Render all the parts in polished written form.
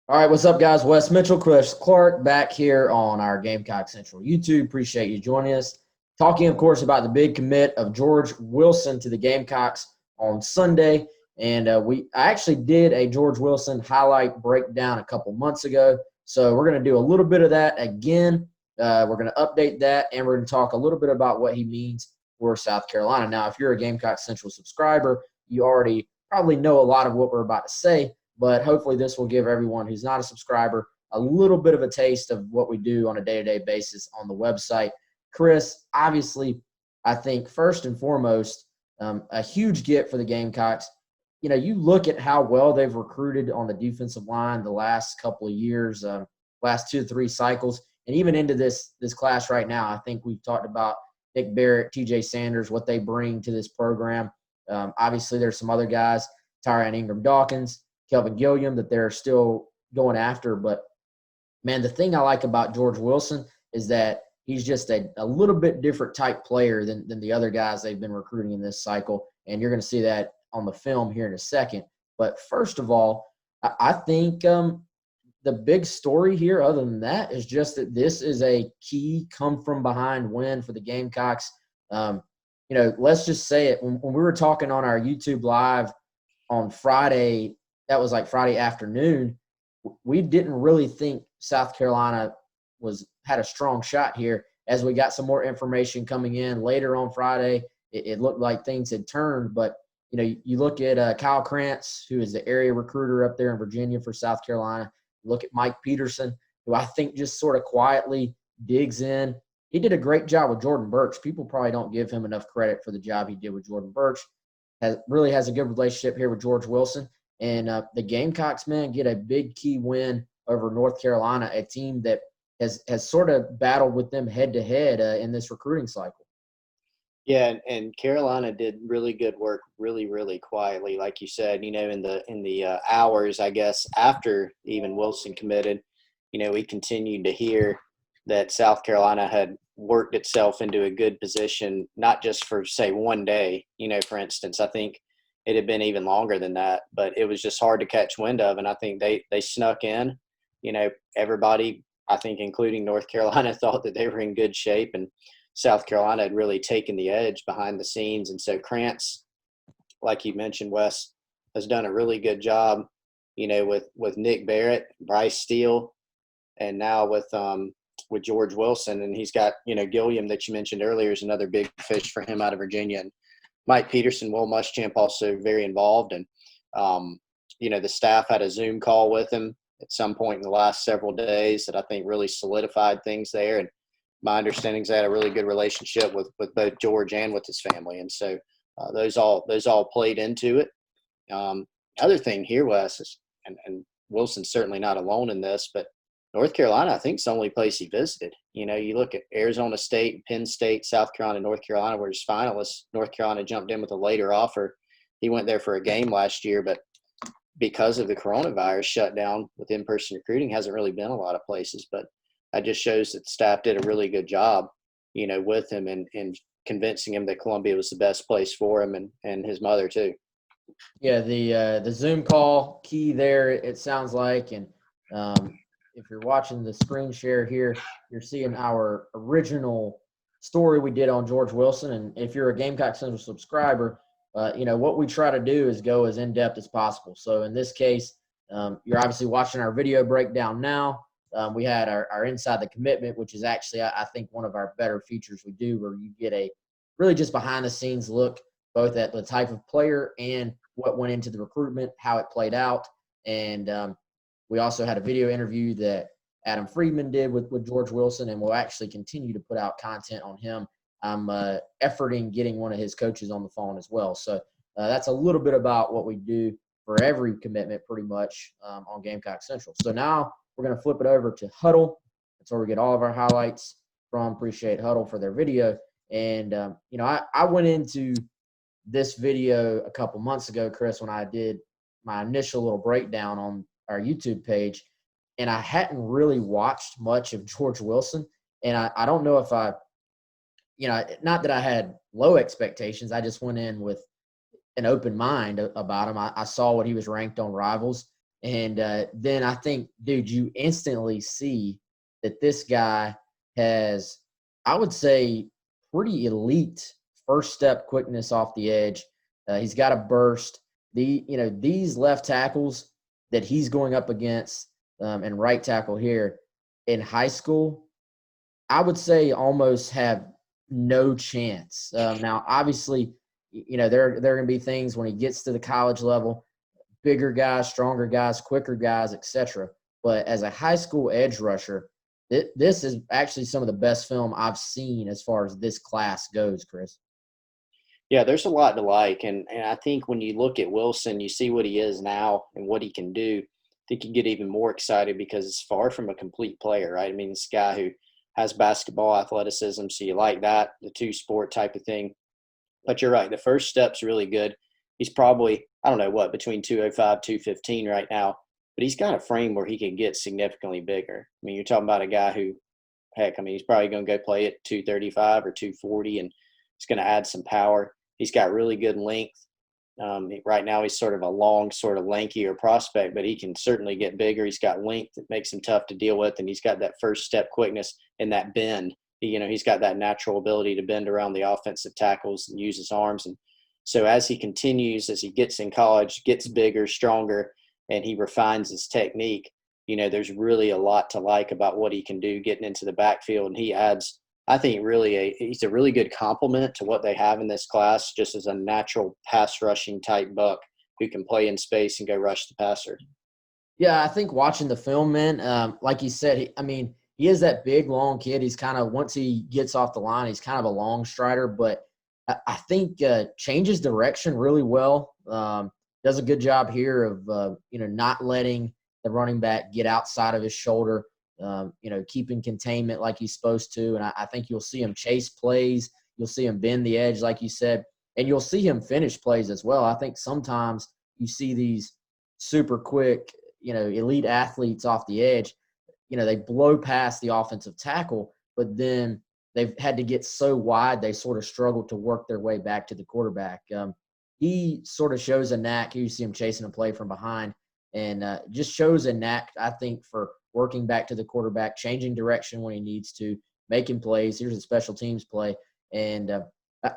All right, what's up, guys? Wes Mitchell, Chris Clark back here on our Gamecock Central YouTube. Appreciate you joining us. Talking, of course, about the big commit of George Wilson to the Gamecocks on Sunday. And I actually did a George Wilson highlight breakdown a couple months ago. So we're going to do a little bit of that again. We're going to update that, and we're going to talk a little bit about what he means for South Carolina. Now, if you're a Gamecock Central subscriber, you already probably know a lot of what we're about to say. But hopefully this will give everyone who's not a subscriber a little bit of a taste of what we do on a day-to-day basis on the website. Chris, obviously, I think first and foremost, a huge get for the Gamecocks. You know, you look at how well they've recruited on the defensive line the last couple of years, last 2 to 3 cycles, and even into this class right now. I think we've talked about Nick Barrett, TJ Sanders, what they bring to this program. Obviously, there's some other guys, Tyron Ingram-Dawkins, Kelvin Gilliam, that they're still going after. But, man, the thing I like about George Wilson is that he's just a little bit different type player than the other guys they've been recruiting in this cycle, and you're going to see that on the film here in a second. But first of all, I think the big story here, other than that, is just that this is a key come-from-behind win for the Gamecocks. Let's just say it. When we were talking on our YouTube Live on Friday, that was like Friday afternoon, we didn't really think South Carolina had a strong shot here. As we got some more information coming in later on Friday, it looked like things had turned. But, you look at Kyle Krantz, who is the area recruiter up there in Virginia for South Carolina. You look at Mike Peterson, who I think just sort of quietly digs in. He did a great job with Jordan Burch. People probably don't give him enough credit for the job he did with Jordan Burch. Really has a good relationship here with George Wilson. And the Gamecocks, man, get a big key win over North Carolina, a team that has sort of battled with them head-to-head in this recruiting cycle. Yeah, and Carolina did really good work, really, really quietly, like you said. In the hours, I guess, after even Wilson committed, we continued to hear that South Carolina had worked itself into a good position, not just for, say, one day. For instance, I think it had been even longer than that, but it was just hard to catch wind of. And I think they snuck in. Everybody, I think, including North Carolina, thought that they were in good shape, and South Carolina had really taken the edge behind the scenes. And so Krantz, like you mentioned, Wes, has done a really good job, with Nick Barrett, Bryce Steele, and now with George Wilson. And he's got, Gilliam that you mentioned earlier is another big fish for him out of Virginia. And Mike Peterson, Will Muschamp also very involved. And, the staff had a Zoom call with him at some point in the last several days that I think really solidified things there. And my understanding is they had a really good relationship with both George and with his family. And so those all played into it. Other thing here, Wes, is, and Wilson's certainly not alone in this, but North Carolina, I think, is the only place he visited. You look at Arizona State, Penn State, South Carolina, North Carolina, where his finalists. North Carolina jumped in with a later offer. He went there for a game last year, but because of the coronavirus shutdown with in-person recruiting, hasn't really been a lot of places. But that just shows that the staff did a really good job, with him and convincing him that Columbia was the best place for him and his mother too. Yeah, the Zoom call key there, it sounds like. And if you're watching the screen share here, you're seeing our original story we did on George Wilson. And if you're a Gamecock Central subscriber, what we try to do is go as in-depth as possible. So in this case, you're obviously watching our video breakdown now. We had our Inside the Commitment, which is actually, I think, one of our better features we do, where you get a really just behind-the-scenes look both at the type of player and what went into the recruitment, how it played out. And we also had a video interview that Adam Friedman did with George Wilson, and we'll actually continue to put out content on him. I'm efforting getting one of his coaches on the phone as well. So that's a little bit about what we do for every commitment pretty much on Gamecock Central. So now we're going to flip it over to Huddle. That's where we get all of our highlights from. Appreciate Huddle for their video. And, I went into this video a couple months ago, Chris, when I did my initial little breakdown on our YouTube page, and I hadn't really watched much of George Wilson. And I don't know if not that I had low expectations. I just went in with an open mind about him. I saw what he was ranked on Rivals, And then I think, dude, you instantly see that this guy has, I would say, pretty elite first step quickness off the edge. He's got a burst. These left tackles that he's going up against and right tackle here in high school, I would say almost have no chance. Now, obviously, there are going to be things when he gets to the college level, bigger guys, stronger guys, quicker guys, etc. But as a high school edge rusher, this is actually some of the best film I've seen as far as this class goes, Chris. Yeah, there's a lot to like, and I think when you look at Wilson, you see what he is now and what he can do. I think you get even more excited because it's far from a complete player, right? I mean, this guy who has basketball athleticism, so you like that, the two-sport type of thing. But you're right, the first step's really good. He's probably, I don't know what, between 205, 215 right now, but he's got a frame where he can get significantly bigger. I mean, you're talking about a guy who, heck, I mean, he's probably going to go play at 235 or 240, and he's going to add some power. He's got really good length. Right now, he's sort of a long, sort of lankier prospect, but he can certainly get bigger. He's got length that makes him tough to deal with, and he's got that first step quickness and that bend. He's got that natural ability to bend around the offensive tackles and use his arms. And so as he continues, as he gets in college, gets bigger, stronger, and he refines his technique, there's really a lot to like about what he can do getting into the backfield. And he adds, I think, he's a really good complement to what they have in this class, just as a natural pass rushing type buck who can play in space and go rush the passer. Yeah, I think watching the film, man, like you said, he is that big, long kid. He's kind of, once he gets off the line, he's kind of a long strider, but I think changes direction really well. Does a good job here of, not letting the running back get outside of his shoulder, keeping containment like he's supposed to. And I think you'll see him chase plays. You'll see him bend the edge, like you said, and you'll see him finish plays as well. I think sometimes you see these super quick, elite athletes off the edge, they blow past the offensive tackle, but then they've had to get so wide they sort of struggle to work their way back to the quarterback. He sort of shows a knack. Here you see him chasing a play from behind, and just shows a knack, I think, for working back to the quarterback, changing direction when he needs to, making plays. Here's a special teams play. And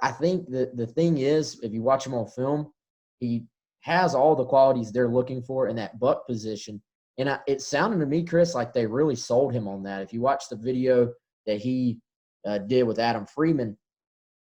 I think the thing is, if you watch him on film, he has all the qualities they're looking for in that buck position. And it sounded to me, Chris, like they really sold him on that. If you watch the video that he did with Adam Freeman,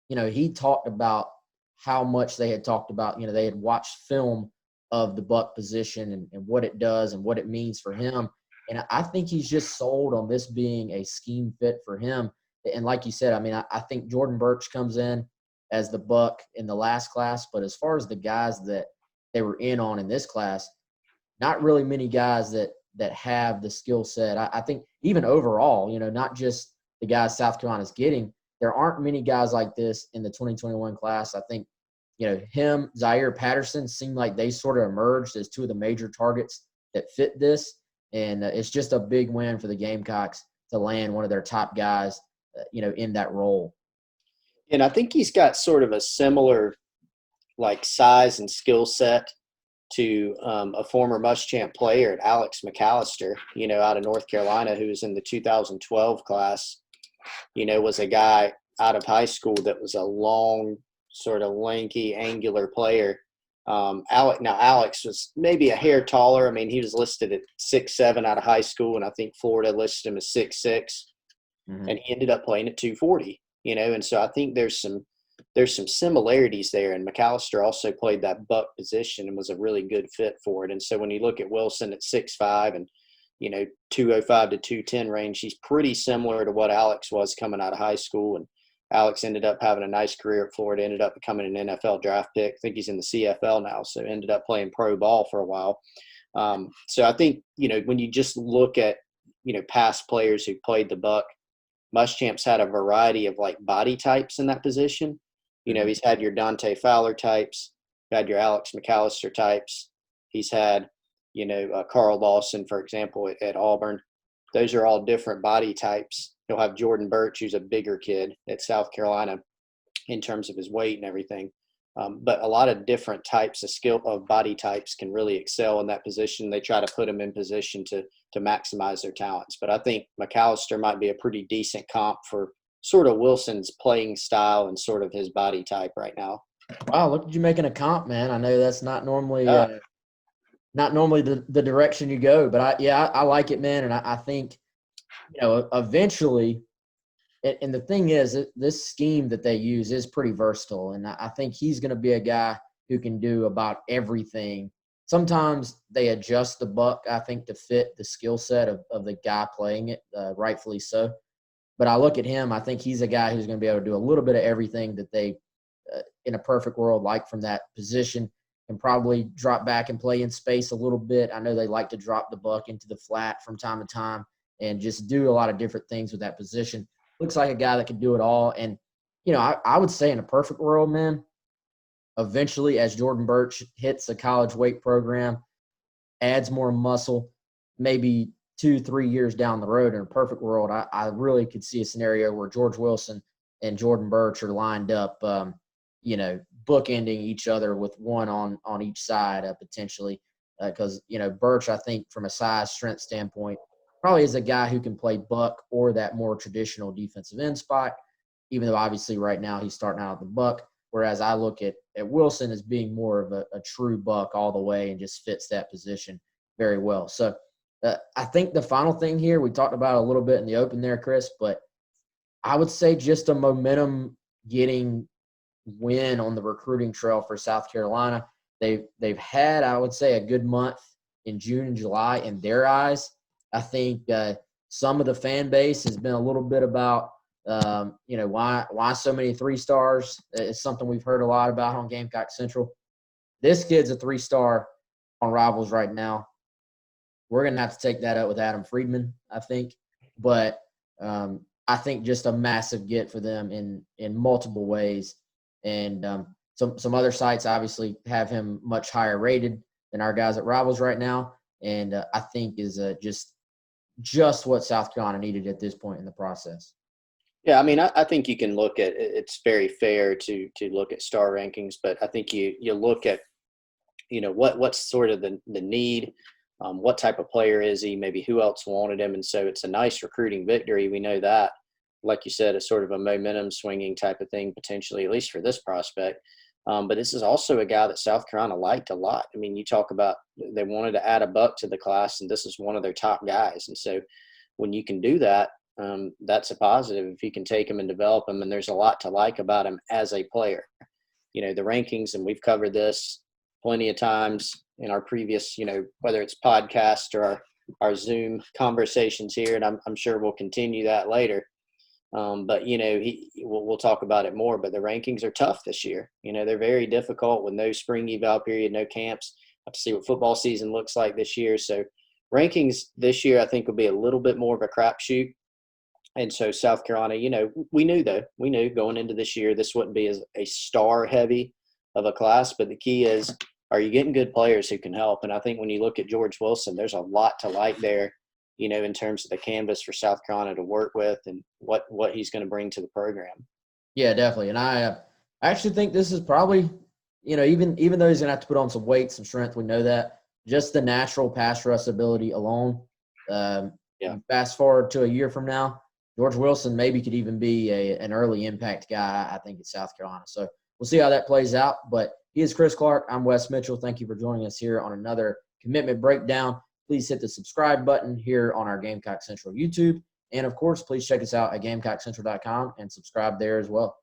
he talked about how much they had talked about, they had watched film of the buck position and what it does and what it means for him. And I think he's just sold on this being a scheme fit for him. And like you said, I think Jordan Burch comes in as the buck in the last class, but as far as the guys that they were in on in this class, not really many guys that have the skill set. I think even overall, not just the guys South Carolina's getting, there aren't many guys like this in the 2021 class. I think, him, Zaire Patterson seemed like they sort of emerged as two of the major targets that fit this. And it's just a big win for the Gamecocks to land one of their top guys, in that role. And I think he's got sort of a similar like size and skill set to a former Muschamp player, Alex McAllister, out of North Carolina, who was in the 2012 class, was a guy out of high school that was a long, sort of lanky, angular player. Alex was maybe a hair taller. I mean, he was listed at 6'7" out of high school, and I think Florida listed him as 6'6", and he ended up playing at 240. And so I think there's some similarities there. And McAllister also played that buck position and was a really good fit for it. And so when you look at Wilson at 6'5" and 205 to 210 range, he's pretty similar to what Alex was coming out of high school. And Alex ended up having a nice career at Florida, ended up becoming an NFL draft pick. I think he's in the CFL now, so ended up playing pro ball for a while. So I think, when you just look at, past players who played the buck, Muschamp's had a variety of like body types in that position. He's had your Dante Fowler types, had your Alex McAllister types. He's had, Carl Lawson, for example, at Auburn. Those are all different body types. He'll have Jordan Burch, who's a bigger kid at South Carolina in terms of his weight and everything. But a lot of different types of body types can really excel in that position. They try to put them in position to maximize their talents. But I think McAllister might be a pretty decent comp for sort of Wilson's playing style and sort of his body type right now. Wow, look at you making a comp, man. I know that's not normally the direction you go, but I like it, man. And I think, eventually, and the thing is, this scheme that they use is pretty versatile, and I think he's going to be a guy who can do about everything. Sometimes they adjust the buck, I think, to fit the skill set of the guy playing it, rightfully so. But I look at him, I think he's a guy who's going to be able to do a little bit of everything that they, in a perfect world, like from that position, and probably drop back and play in space a little bit. I know they like to drop the buck into the flat from time to time and just do a lot of different things with that position. Looks like a guy that can do it all. And, I would say in a perfect world, man, eventually as Jordan Burch hits a college weight program, adds more muscle, maybe 2-3 years down the road in a perfect world, I really could see a scenario where George Wilson and Jordan Burch are lined up, bookending each other with one on each side potentially. Because, Burch, I think from a size strength standpoint, probably is a guy who can play buck or that more traditional defensive end spot, even though obviously right now he's starting out at the buck. Whereas I look at Wilson as being more of a true buck all the way and just fits that position very well. So I think the final thing here, we talked about a little bit in the open there, Chris, but I would say just a momentum getting win on the recruiting trail for South Carolina. They've had, I would say, a good month in June and July in their eyes. I think some of the fan base has been a little bit about, why so many 3-stars. It's something we've heard a lot about on Gamecock Central. This kid's a 3-star on Rivals right now. We're going to have to take that up with Adam Friedman, I think. But I think just a massive get for them in multiple ways. And some other sites obviously have him much higher rated than our guys at Rivals right now. And I think is just what South Carolina needed at this point in the process. Yeah, I mean, I think you can look at – it's very fair to look at star rankings, but I think you look at, what's sort of the need, what type of player is he, maybe who else wanted him. And so it's a nice recruiting victory. We know that. Like you said, a sort of a momentum swinging type of thing potentially, at least for this prospect. But this is also a guy that South Carolina liked a lot. I mean, you talk about they wanted to add a buck to the class, and this is one of their top guys. And so when you can do that, that's a positive if you can take him and develop him. And there's a lot to like about him as a player. The rankings, and we've covered this plenty of times in our previous, whether it's podcast or our Zoom conversations here, and I'm sure we'll continue that later. But, we'll talk about it more, but the rankings are tough this year. They're very difficult with no spring eval period, no camps. Have to see what football season looks like this year. So rankings this year, I think, will be a little bit more of a crapshoot. And so South Carolina, we knew going into this year, this wouldn't be as a star heavy of a class, but the key is, are you getting good players who can help? And I think when you look at George Wilson, there's a lot to like there. In terms of the canvas for South Carolina to work with and what he's going to bring to the program. Yeah, definitely. And I actually think this is probably, even though he's going to have to put on some weight, some strength, we know that, just the natural pass rush ability alone. Fast forward to a year from now, George Wilson maybe could even be an early impact guy, I think, at South Carolina. So we'll see how that plays out. But he is Chris Clark. I'm Wes Mitchell. Thank you for joining us here on another Commitment Breakdown. Please hit the subscribe button here on our Gamecock Central YouTube. And, of course, please check us out at GamecockCentral.com and subscribe there as well.